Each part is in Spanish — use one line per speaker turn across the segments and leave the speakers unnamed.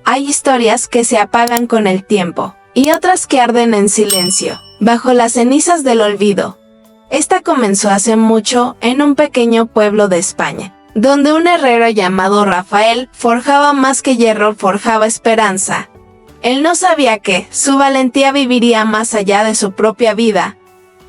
Hay historias que se apagan con el tiempo, y otras que arden en silencio, bajo las cenizas del olvido. Esta comenzó hace mucho en un pequeño pueblo de España, donde un herrero llamado Rafael forjaba más que hierro, forjaba esperanza. Él no sabía que su valentía viviría más allá de su propia vida.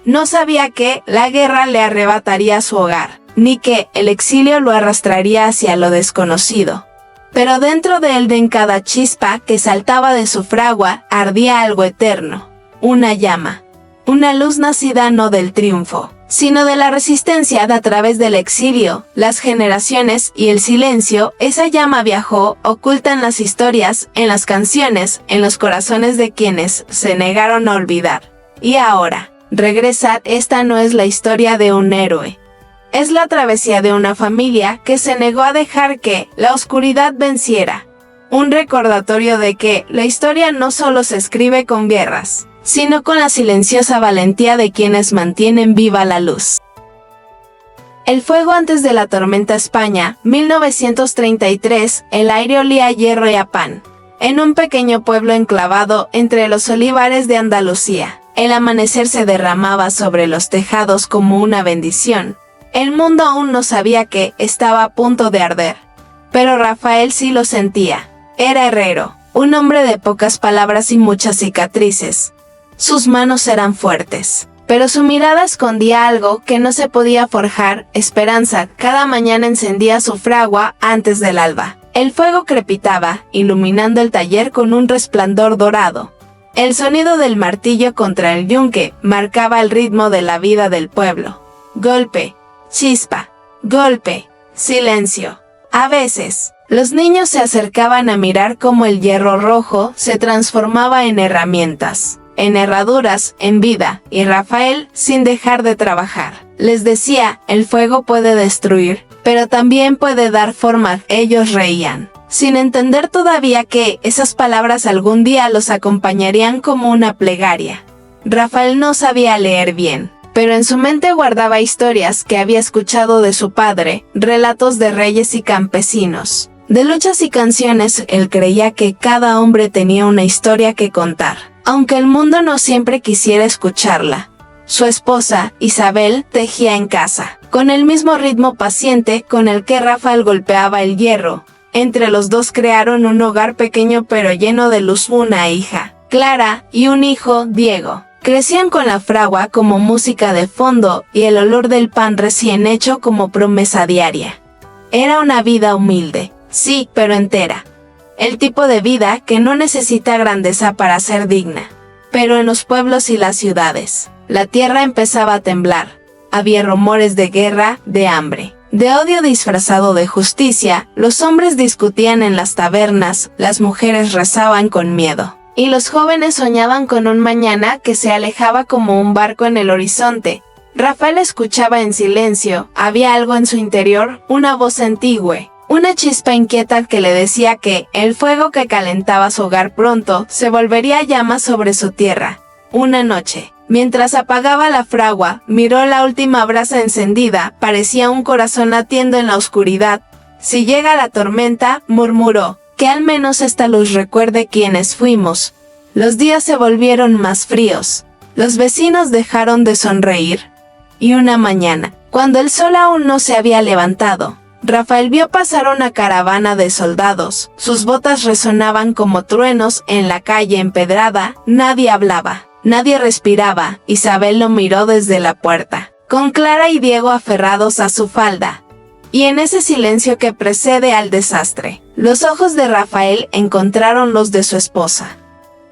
No sabía que la guerra le arrebataría su hogar, ni que el exilio lo arrastraría hacia lo desconocido. Pero dentro de él, en cada chispa que saltaba de su fragua, ardía algo eterno, una llama, una luz nacida no del triunfo, sino de la resistencia. A través del exilio, las generaciones y el silencio, esa llama viajó, oculta en las historias, en las canciones, en los corazones de quienes se negaron a olvidar. Y ahora, regresar. Esta no es la historia de un héroe. Es la travesía de una familia que se negó a dejar que la oscuridad venciera. Un recordatorio de que la historia no solo se escribe con guerras, sino con la silenciosa valentía de quienes mantienen viva la luz. El fuego antes de la tormenta. España, 1933, el aire olía a hierro y a pan. En un pequeño pueblo enclavado entre los olivares de Andalucía, el amanecer se derramaba sobre los tejados como una bendición. El mundo aún no sabía que estaba a punto de arder. Pero Rafael sí lo sentía. Era herrero, un hombre de pocas palabras y muchas cicatrices. Sus manos eran fuertes, pero su mirada escondía algo que no se podía forjar: esperanza. Cada mañana encendía su fragua antes del alba. El fuego crepitaba, iluminando el taller con un resplandor dorado. El sonido del martillo contra el yunque marcaba el ritmo de la vida del pueblo. Golpe, chispa, golpe, silencio. A veces, los niños se acercaban a mirar cómo el hierro rojo se transformaba en herramientas, en herraduras, en vida, y Rafael, sin dejar de trabajar, les decía: el fuego puede destruir, pero también puede dar forma. Ellos reían, sin entender todavía que esas palabras algún día los acompañarían como una plegaria. Rafael no sabía leer bien, pero en su mente guardaba historias que había escuchado de su padre, relatos de reyes y campesinos, de luchas y canciones. Él creía que cada hombre tenía una historia que contar, aunque el mundo no siempre quisiera escucharla. Su esposa, Isabel, tejía en casa, con el mismo ritmo paciente con el que Rafael golpeaba el hierro. Entre los dos crearon un hogar pequeño pero lleno de luz. Una hija, Clara, y un hijo, Diego. Crecían con la fragua como música de fondo y el olor del pan recién hecho como promesa diaria. Era una vida humilde, sí, pero entera. El tipo de vida que no necesita grandeza para ser digna. Pero en los pueblos y las ciudades, la tierra empezaba a temblar. Había rumores de guerra, de hambre, de odio disfrazado de justicia. Los hombres discutían en las tabernas, las mujeres rezaban con miedo, y los jóvenes soñaban con un mañana que se alejaba como un barco en el horizonte. Rafael escuchaba en silencio. Había algo en su interior, una voz antigua, una chispa inquieta que le decía que el fuego que calentaba su hogar pronto se volvería llama sobre su tierra. Una noche, mientras apagaba la fragua, miró la última brasa encendida. Parecía un corazón latiendo en la oscuridad. Si llega la tormenta, murmuró, que al menos esta luz recuerde quiénes fuimos. Los días se volvieron más fríos. Los vecinos dejaron de sonreír. Y una mañana, cuando el sol aún no se había levantado, Rafael vio pasar una caravana de soldados. Sus botas resonaban como truenos en la calle empedrada. Nadie hablaba, nadie respiraba. Isabel lo miró desde la puerta, con Clara y Diego aferrados a su falda. Y en ese silencio que precede al desastre, los ojos de Rafael encontraron los de su esposa.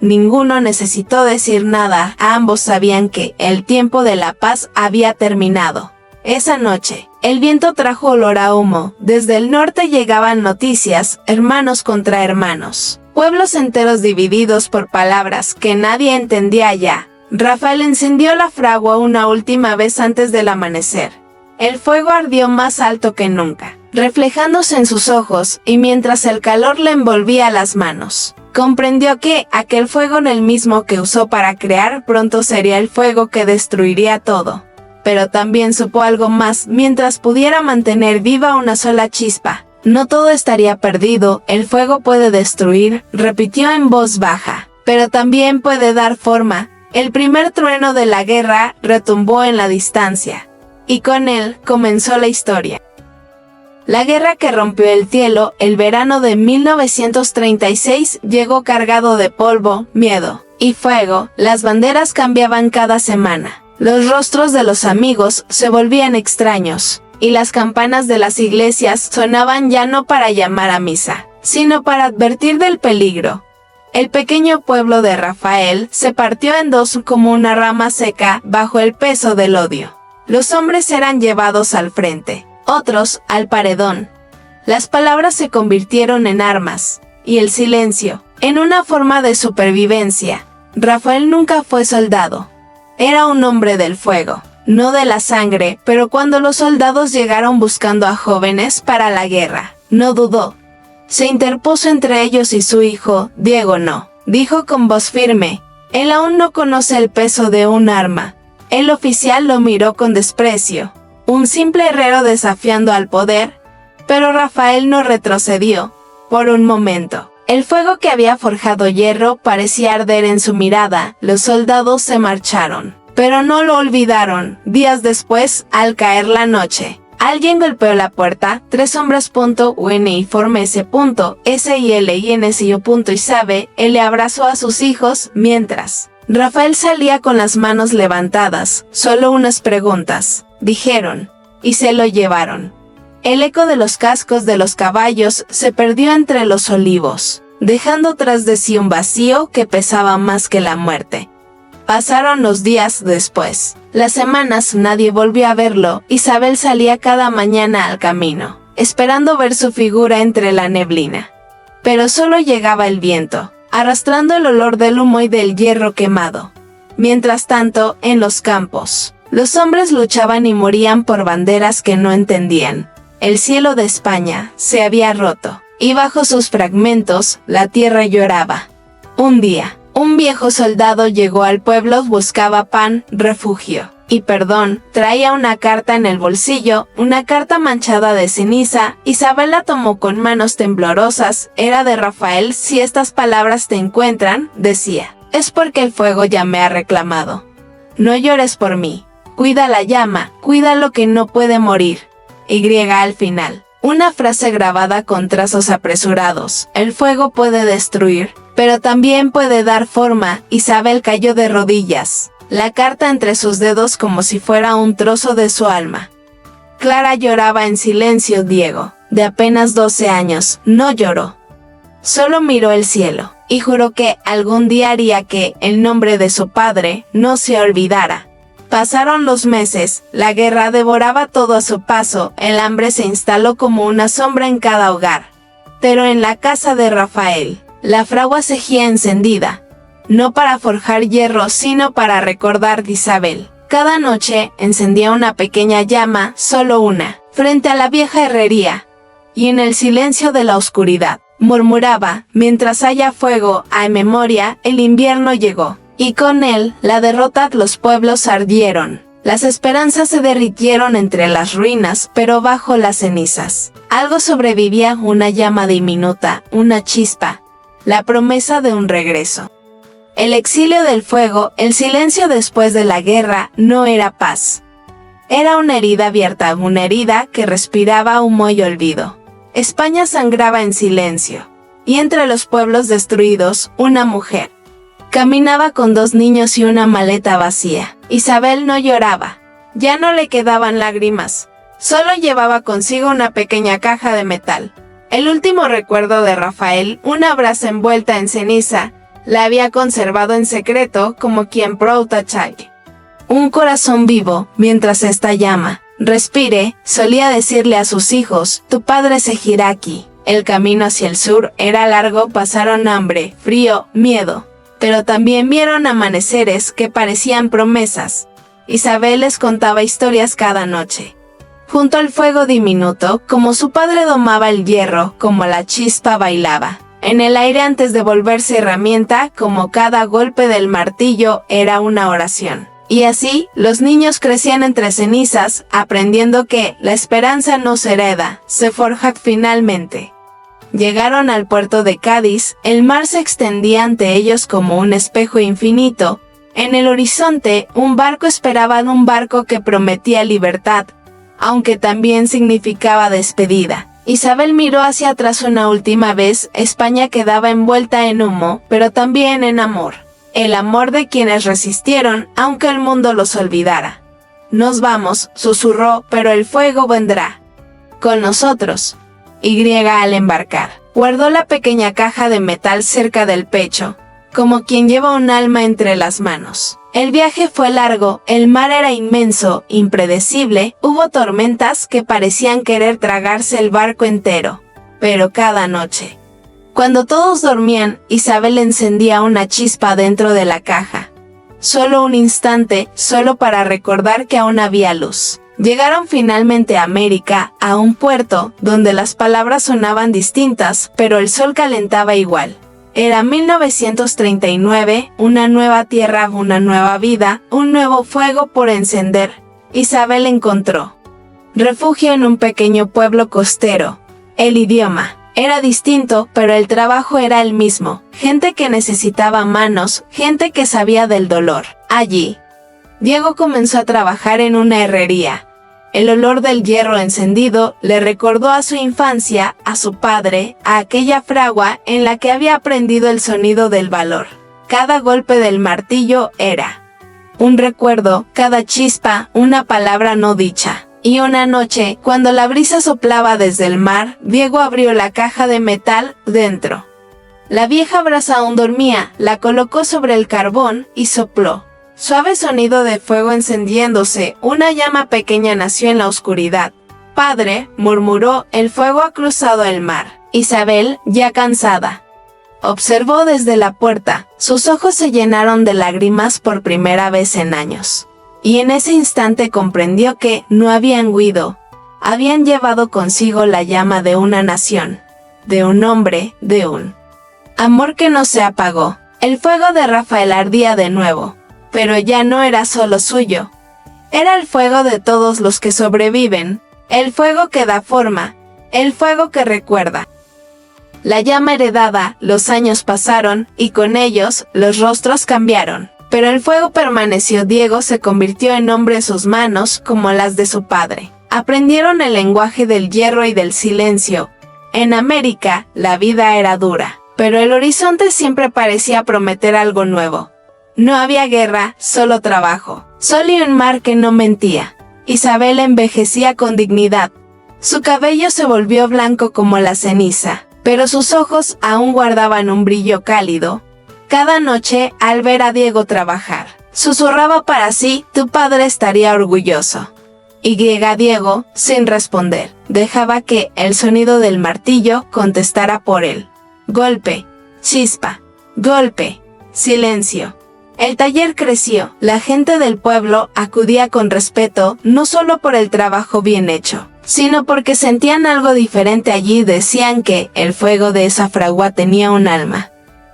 Ninguno necesitó decir nada. Ambos sabían que el tiempo de la paz había terminado. Esa noche, el viento trajo olor a humo. Desde el norte llegaban noticias: hermanos contra hermanos, pueblos enteros divididos por palabras que nadie entendía ya. Rafael encendió la fragua una última vez antes del amanecer. El fuego ardió más alto que nunca, reflejándose en sus ojos, y mientras el calor le envolvía las manos, comprendió que aquel fuego, en el mismo que usó para crear, pronto sería el fuego que destruiría todo. Pero también supo algo más: mientras pudiera mantener viva una sola chispa, No todo estaría perdido, el fuego puede destruir, repitió en voz baja, pero también puede dar forma. El primer trueno de la guerra retumbó en la distancia, y con él comenzó la historia. La guerra que rompió el cielo, el verano de 1936, llegó cargado de polvo, miedo y fuego. Las banderas cambiaban cada semana. Los rostros de los amigos se volvían extraños, y las campanas de las iglesias sonaban ya no para llamar a misa, sino para advertir del peligro. El pequeño pueblo de Rafael se partió en dos como una rama seca bajo el peso del odio. Los hombres eran llevados al frente, otros al paredón. Las palabras se convirtieron en armas, y el silencio, en una forma de supervivencia. Rafael nunca fue soldado. Era un hombre del fuego, no de la sangre, pero cuando los soldados llegaron buscando a jóvenes para la guerra, no dudó. Se interpuso entre ellos y su hijo, Diego no. Dijo con voz firme, él aún no conoce el peso de un arma. El oficial lo miró con desprecio. Un simple herrero desafiando al poder, pero Rafael no retrocedió, por un momento. El fuego que había forjado hierro parecía arder en su mirada. Los soldados se marcharon, pero no lo olvidaron. Días después, al caer la noche, alguien golpeó la puerta. 3 hombres uniforme S. y L y y sabe, él le abrazó a sus hijos, mientras Rafael salía con las manos levantadas. Solo unas preguntas, dijeron, y se lo llevaron. El eco de los cascos de los caballos se perdió entre los olivos, dejando tras de sí un vacío que pesaba más que la muerte. Pasaron los días después. Las semanas nadie volvió a verlo. Isabel salía cada mañana al camino, esperando ver su figura entre la neblina. Pero solo llegaba el viento, arrastrando el olor del humo y del hierro quemado. Mientras tanto, en los campos, los hombres luchaban y morían por banderas que no entendían. El cielo de España se había roto, y bajo sus fragmentos, la tierra lloraba. Un día, un viejo soldado llegó al pueblo, buscaba pan, refugio y perdón. Traía una carta en el bolsillo, una carta manchada de ceniza. Isabel la tomó con manos temblorosas. Era de Rafael. Si estas palabras te encuentran, decía, es porque el fuego ya me ha reclamado. No llores por mí. Cuida la llama, cuida lo que no puede morir. Y al final. Una frase grabada con trazos apresurados. El fuego puede destruir, pero también puede dar forma. Isabel cayó de rodillas, la carta entre sus dedos como si fuera un trozo de su alma. Clara lloraba en silencio. Diego, de apenas 12 años, no lloró. Solo miró el cielo, y juró que algún día haría que el nombre de su padre no se olvidara. Pasaron los meses, la guerra devoraba todo a su paso, el hambre se instaló como una sombra en cada hogar. Pero en la casa de Rafael, la fragua seguía encendida, no para forjar hierro sino para recordar de Isabel. Cada noche encendía una pequeña llama, solo una, frente a la vieja herrería, y en el silencio de la oscuridad, murmuraba, mientras haya fuego, hay memoria, el invierno llegó. Y con él, la derrota. Los pueblos ardieron. Las esperanzas se derritieron entre las ruinas, pero bajo las cenizas, algo sobrevivía, una llama diminuta, una chispa, la promesa de un regreso. El exilio del fuego, el silencio después de la guerra, no era paz. Era una herida abierta, una herida que respiraba humo y olvido. España sangraba en silencio. Y entre los pueblos destruidos, una mujer caminaba con 2 niños y una maleta vacía. Isabel no lloraba. Ya no le quedaban lágrimas. Solo llevaba consigo una pequeña caja de metal. El último recuerdo de Rafael, una brasa envuelta en ceniza, la había conservado en secreto como quien prota chai. Un corazón vivo, mientras esta llama respire, solía decirle a sus hijos, tu padre seguirá aquí. El camino hacia el sur era largo, pasaron hambre, frío, miedo. Pero también vieron amaneceres que parecían promesas. Isabel les contaba historias cada noche. Junto al fuego diminuto, como su padre domaba el hierro, como la chispa bailaba en el aire antes de volverse herramienta, como cada golpe del martillo era una oración. Y así, los niños crecían entre cenizas, aprendiendo que la esperanza no se hereda, se forja finalmente. Llegaron al puerto de Cádiz, el mar se extendía ante ellos como un espejo infinito. En el horizonte, un barco esperaba en un barco que prometía libertad, aunque también significaba despedida. Isabel miró hacia atrás una última vez, España quedaba envuelta en humo, pero también en amor. El amor de quienes resistieron, aunque el mundo los olvidara. Nos vamos, susurró, pero el fuego vendrá. Con nosotros. Y al embarcar, guardó la pequeña caja de metal cerca del pecho, como quien lleva un alma entre las manos. El viaje fue largo, el mar era inmenso, impredecible, hubo tormentas que parecían querer tragarse el barco entero. Pero cada noche, cuando todos dormían, Isabel encendía una chispa dentro de la caja. Solo un instante, solo para recordar que aún había luz. Llegaron finalmente a América, a un puerto, donde las palabras sonaban distintas, pero el sol calentaba igual. Era 1939, una nueva tierra, una nueva vida, un nuevo fuego por encender. Isabel encontró refugio en un pequeño pueblo costero. El idioma era distinto, pero el trabajo era el mismo. Gente que necesitaba manos, gente que sabía del dolor. Allí, Diego comenzó a trabajar en una herrería. El olor del hierro encendido le recordó a su infancia, a su padre, a aquella fragua en la que había aprendido el sonido del valor. Cada golpe del martillo era un recuerdo, cada chispa, una palabra no dicha. Y una noche, cuando la brisa soplaba desde el mar, Diego abrió la caja de metal dentro. La vieja brasa aún dormía, la colocó sobre el carbón y sopló. Suave sonido de fuego encendiéndose, una llama pequeña nació en la oscuridad. Padre, murmuró, el fuego ha cruzado el mar. Isabel, ya cansada, observó desde la puerta. Sus ojos se llenaron de lágrimas por primera vez en años. Y en ese instante comprendió que no habían huido. Habían llevado consigo la llama de una nación, de un hombre, de un amor que no se apagó. El fuego de Rafael ardía de nuevo. Pero ya no era solo suyo. Era el fuego de todos los que sobreviven, el fuego que da forma, el fuego que recuerda. La llama heredada, los años pasaron, y con ellos, los rostros cambiaron. Pero el fuego permaneció. Diego se convirtió en hombre en sus manos, como las de su padre. Aprendieron el lenguaje del hierro y del silencio. En América, la vida era dura, pero el horizonte siempre parecía prometer algo nuevo. No había guerra, solo trabajo. Sol y un mar que no mentía. Isabel envejecía con dignidad. Su cabello se volvió blanco como la ceniza, pero sus ojos aún guardaban un brillo cálido. Cada noche, al ver a Diego trabajar, susurraba para sí, tu padre estaría orgulloso. Y Diego, sin responder, dejaba que el sonido del martillo contestara por él. Golpe, chispa, golpe, silencio. El taller creció, la gente del pueblo acudía con respeto, no solo por el trabajo bien hecho, sino porque sentían algo diferente allí. Decían que el fuego de esa fragua tenía un alma,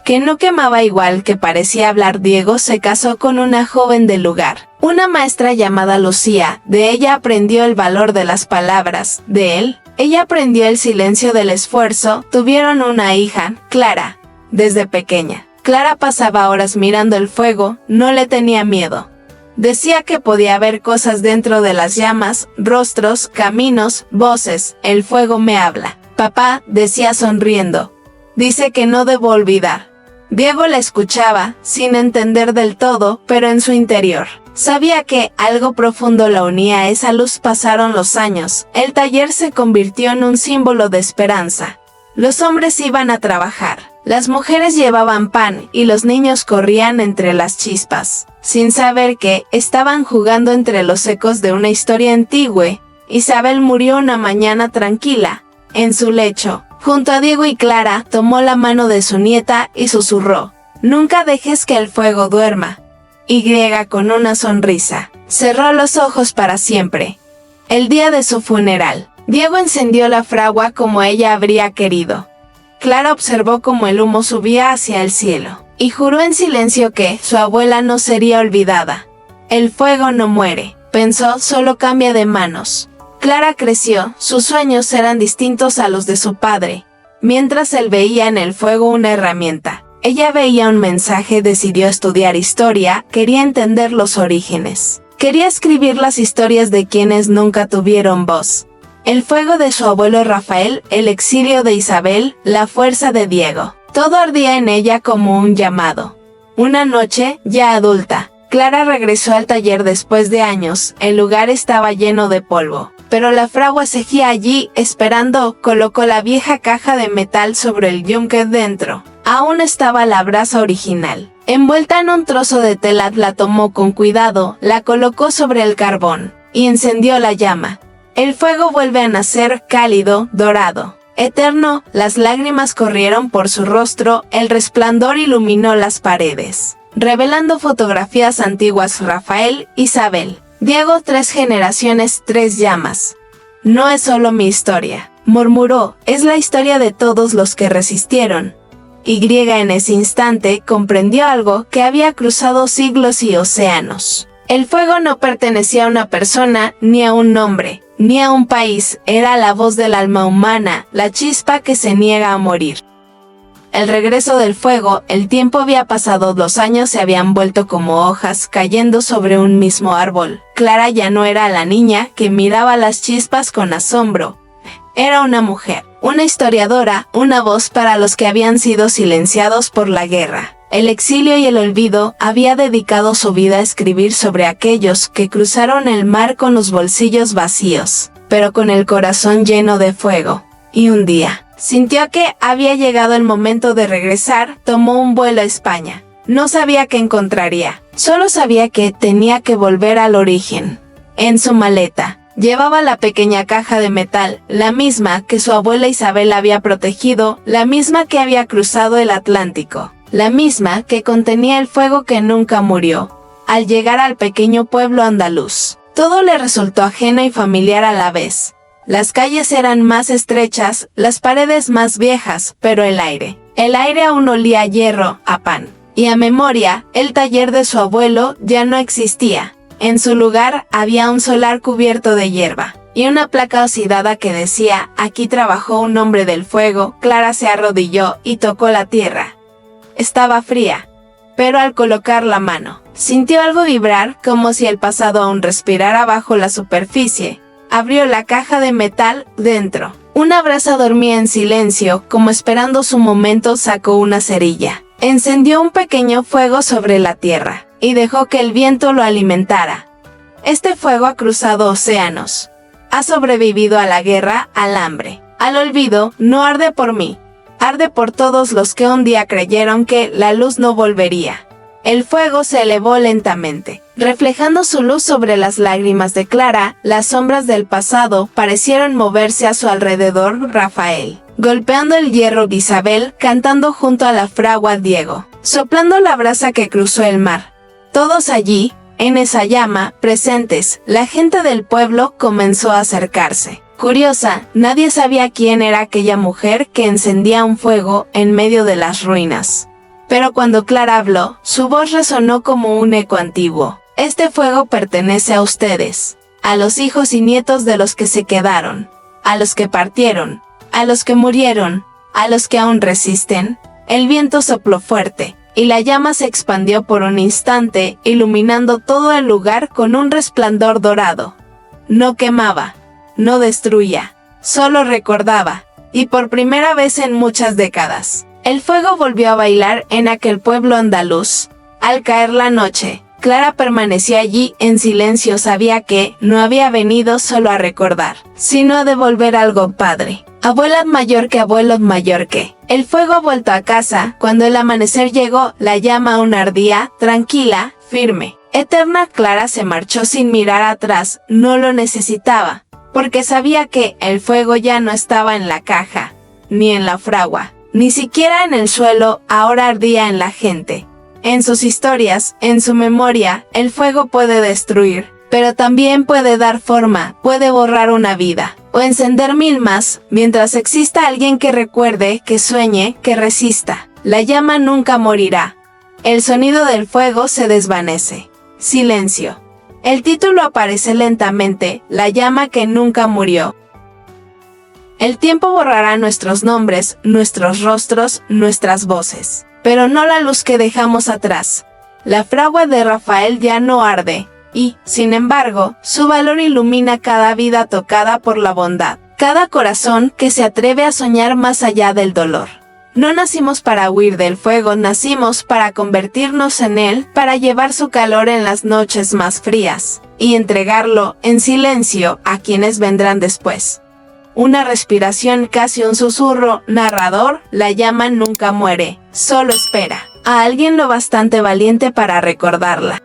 que no quemaba igual, que parecía hablar. Diego se casó con una joven del lugar, una maestra llamada Lucía. De ella aprendió el valor de las palabras, de él, ella aprendió el silencio del esfuerzo. Tuvieron una hija, Clara, desde pequeña. Clara pasaba horas mirando el fuego, no le tenía miedo. Decía que podía ver cosas dentro de las llamas, rostros, caminos, voces. El fuego me habla. Papá, decía sonriendo. Dice que no debo olvidar. Diego la escuchaba, sin entender del todo, pero en su interior sabía que algo profundo la unía a esa luz. Pasaron los años, el taller se convirtió en un símbolo de esperanza. Los hombres iban a trabajar, las mujeres llevaban pan y los niños corrían entre las chispas, sin saber que estaban jugando entre los ecos de una historia antigua. Isabel murió una mañana tranquila, en su lecho, junto a Diego y Clara. Tomó la mano de su nieta y susurró, nunca dejes que el fuego duerma. Y con una sonrisa, cerró los ojos para siempre. El día de su funeral, Diego encendió la fragua como ella habría querido. Clara observó cómo el humo subía hacia el cielo, y juró en silencio que su abuela no sería olvidada. El fuego no muere, pensó, solo cambia de manos. Clara creció, sus sueños eran distintos a los de su padre. Mientras él veía en el fuego una herramienta, ella veía un mensaje, decidió estudiar historia, quería entender los orígenes. Quería escribir las historias de quienes nunca tuvieron voz. El fuego de su abuelo Rafael, el exilio de Isabel, la fuerza de Diego. Todo ardía en ella como un llamado. Una noche, ya adulta, Clara regresó al taller después de años. El lugar estaba lleno de polvo, pero la fragua seguía allí, esperando. Colocó la vieja caja de metal sobre el yunque dentro. Aún estaba la brasa original. Envuelta en un trozo de tela, la tomó con cuidado, la colocó sobre el carbón y encendió la llama. El fuego vuelve a nacer, cálido, dorado, eterno. Las lágrimas corrieron por su rostro, el resplandor iluminó las paredes, revelando fotografías antiguas. Rafael, Isabel, Diego, 3 generaciones, 3 llamas. No es solo mi historia, murmuró, es la historia de todos los que resistieron. Y en ese instante comprendió algo que había cruzado siglos y océanos. El fuego no pertenecía a una persona, ni a un nombre, ni a un país. Era la voz del alma humana, la chispa que se niega a morir. El regreso del fuego, el tiempo había pasado, 2 años se habían vuelto como hojas cayendo sobre un mismo árbol. Clara ya no era la niña que miraba las chispas con asombro. Era una mujer, una historiadora, una voz para los que habían sido silenciados por la guerra, el exilio y el olvido. Había dedicado su vida a escribir sobre aquellos que cruzaron el mar con los bolsillos vacíos, pero con el corazón lleno de fuego. Y un día, sintió que había llegado el momento de regresar. Tomó un vuelo a España. No sabía qué encontraría, solo sabía que tenía que volver al origen. En su maleta llevaba la pequeña caja de metal, la misma que su abuela Isabel había protegido, la misma que había cruzado el Atlántico, la misma que contenía el fuego que nunca murió. Al llegar al pequeño pueblo andaluz, todo le resultó ajeno y familiar a la vez. Las calles eran más estrechas, las paredes más viejas, pero el aire aún olía a hierro, a pan y a memoria. El taller de su abuelo ya no existía. En su lugar había un solar cubierto de hierba y una placa oxidada que decía: aquí trabajó un hombre del fuego. Clara se arrodilló y tocó la tierra. Estaba fría, pero al colocar la mano, sintió algo vibrar, como si el pasado aún respirara bajo la superficie. Abrió la caja de metal. Dentro, una brasa dormía en silencio, como esperando su momento. Sacó una cerilla, encendió un pequeño fuego sobre la tierra y dejó que el viento lo alimentara. Este fuego ha cruzado océanos, ha sobrevivido a la guerra, al hambre, al olvido. No arde por mí, arde por todos los que un día creyeron que la luz no volvería. El fuego se elevó lentamente, reflejando su luz sobre las lágrimas de Clara. Las sombras del pasado parecieron moverse a su alrededor. Rafael, golpeando el hierro. Isabel, cantando junto a la fragua. Diego, soplando la brasa que cruzó el mar. Todos allí, en esa llama, presentes. La gente del pueblo comenzó a acercarse. Curiosa, nadie sabía quién era aquella mujer que encendía un fuego en medio de las ruinas. Pero cuando Clara habló, su voz resonó como un eco antiguo. Este fuego pertenece a ustedes, a los hijos y nietos de los que se quedaron, a los que partieron, a los que murieron, a los que aún resisten. El viento sopló fuerte, y la llama se expandió por un instante, iluminando todo el lugar con un resplandor dorado. No quemaba, no destruía, solo recordaba, y por primera vez en muchas décadas, el fuego volvió a bailar en aquel pueblo andaluz. Al caer la noche, Clara permaneció allí en silencio. Sabía que no había venido solo a recordar, sino a devolver algo padre. Abuela mayor que abuelo mayor que. El fuego ha vuelto a casa. Cuando el amanecer llegó, la llama aún ardía, tranquila, firme, eterna. Clara se marchó sin mirar atrás. No lo necesitaba, porque sabía que el fuego ya no estaba en la caja, ni en la fragua, ni siquiera en el suelo. Ahora ardía en la gente, en sus historias, en su memoria. El fuego puede destruir, pero también puede dar forma, puede borrar una vida, o encender 1000 más. Mientras exista alguien que recuerde, que sueñe, que resista, la llama nunca morirá. El sonido del fuego se desvanece, Silencio. El título aparece lentamente, la llama que nunca murió. El tiempo borrará nuestros nombres, nuestros rostros, nuestras voces, pero no la luz que dejamos atrás. La fragua de Rafael ya no arde, y, sin embargo, su valor ilumina cada vida tocada por la bondad, cada corazón que se atreve a soñar más allá del dolor. No nacimos para huir del fuego, nacimos para convertirnos en él, para llevar su calor en las noches más frías, y entregarlo, en silencio, a quienes vendrán después. Una respiración, casi un susurro, narrador, la llama nunca muere, solo espera a alguien lo bastante valiente para recordarla.